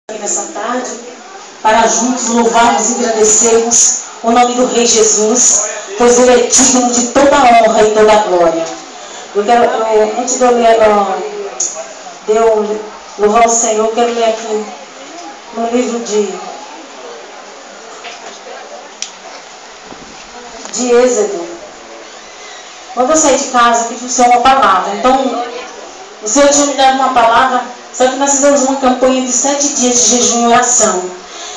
Aqui nessa tarde, para juntos louvarmos e agradecermos o nome do Rei Jesus, pois Ele é digno de toda a honra e toda a glória. Antes de eu louvar o Senhor, eu quero ler aqui no livro de Êxodo. Quando eu saí de casa, eu pedi o Senhor uma palavra. Então, o Senhor tinha me dado uma palavra, só que nós fizemos uma campanha de 7 dias de jejum e oração.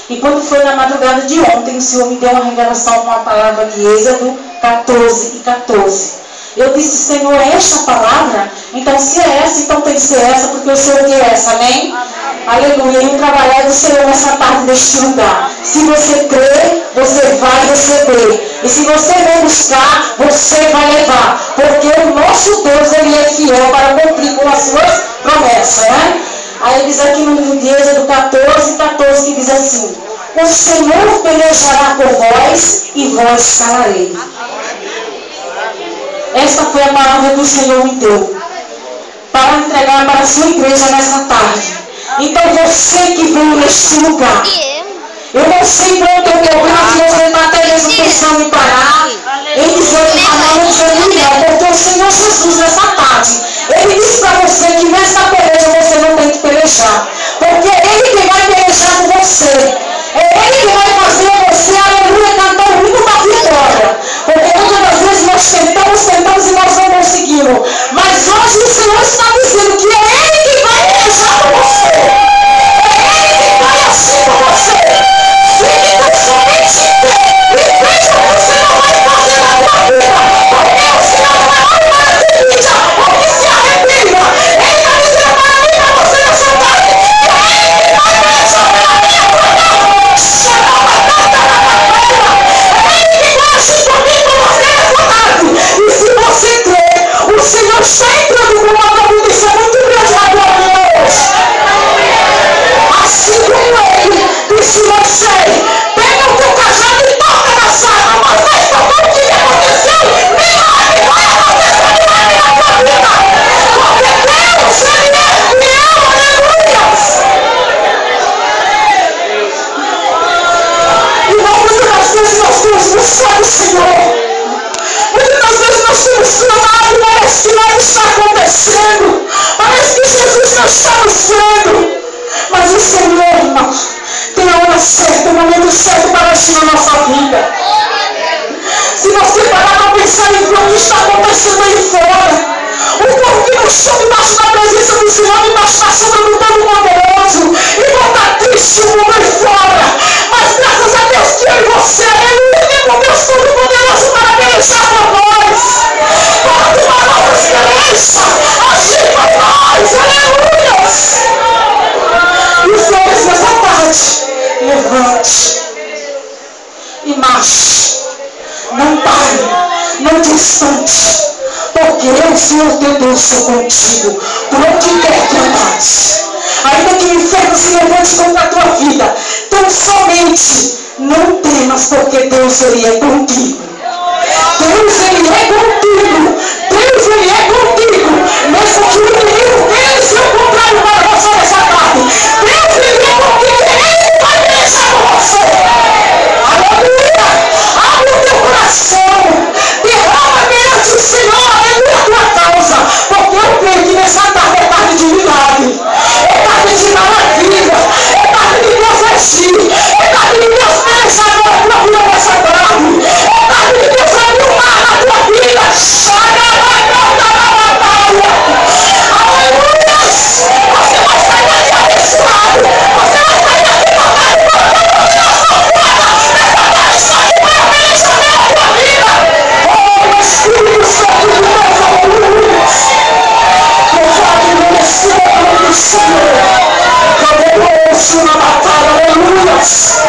E quando foi na madrugada de ontem, o Senhor me deu uma revelação com uma palavra de Êxodo 14:14. Eu disse, Senhor, é esta palavra? Então, se é essa, então tem que ser essa, porque o Senhor quer essa, amém? Aleluia. E o trabalhar do Senhor nessa parte deste lugar. Se você crê, você vai receber. E se você vem buscar, você vai levar. Porque o nosso Deus, Ele é fiel para cumprir com as suas promessas, né? Aí diz aqui no livro de Êxodo 14:14, que diz assim: o Senhor pelejará por vós e vós calareis. Esta foi a palavra que o Senhor me deu para entregar para a sua igreja nessa tarde. Então você que veio neste lugar, eu não sei qual é o teu problema, se você está até mesmo pensando em parar, em desanimar, não desanimar, porque o Senhor Jesus nessa tarde, Ele disse para você que nessa peleja você não tem que pelejar, porque Ele que vai pelejar por você. É Ele que vai fazer você, aleluia, cantar o hino da vitória. Porque muitas das vezes nós tentamos e nós não conseguimos. Mas hoje o Senhor está dizendo que é Ele que vai pelejar por você. É Ele que vai assim por você. Fique tão somente em pé e veja o que o Senhor vai fazer na tua vida. Porque o Senhor não é homem para que mídia, ou que se arrependa. Ele está dizendo para mim, para você nessa tarde, que é Ele que vai pelejar pela minha vida. E se você crê, o Senhor está entrando com uma providência muito grande na tua vida hoje. Assim como Ele disse Moisés, pega o teu cajado e toca na sala, mas vai tocar o que aconteceu. Milagre vai acontecer, milagre na tua vida. Porque Deus, Ele é fiel, aleluia. E muitas das vezes nós temos buscado o Senhor. Muitas das vezes nós temos clamado e parece que nada está acontecendo. Parece que Jesus não está nos vendo. Mas o Senhor, irmão, tem a hora certa, o momento certo para agir na nossa vida. Se você parar para pensar em ver o que está acontecendo aí fora, o povo que não está debaixo da presença do Senhor, debaixo da sombra do Todo-Poderoso, e não está triste o mundo aí fora. Mas graças a Deus que eu e você, aleluia, com Deus Todo-Poderoso para pelejar por nós. Para que uma nova esperança agir por nós, aleluia. E os homens nessa tarde, levante e marche. Não pare, não distante, porque eu, Senhor teu Deus, sou contigo, por onde quer que andares. Ainda que o inferno se levante contra a tua vida, tão somente não temas, porque Deus, Ele é contigo. Deus, Ele é contigo. Deus, Ele é contigo. Mesmo que o inimigo venha ser o contrário para você nessa tarde, Deus, Ele é contigo. Ele vai pelejar por você. Aleluia. Abre o teu coração. Derrama perante o Senhor, aleluia, a tua causa. Porque eu creio que nessa tarde é tarde de milagre. É tarde de maravilha. É tarde de Deus agir. É tarde de Deus pelejar pela tua vida nessa tarde. É tarde de Deus abrir o mar na tua vida. Aleluia. Você vai sair daqui abençoado. Você vai sair daqui tocado por Deus. Essa tarde está aqui para pelejar pela tua vida. Oh, Espírito Santo de Deus, aleluia. Louvado e merecido o nome do Senhor. Poderoso na batalha, aleluia.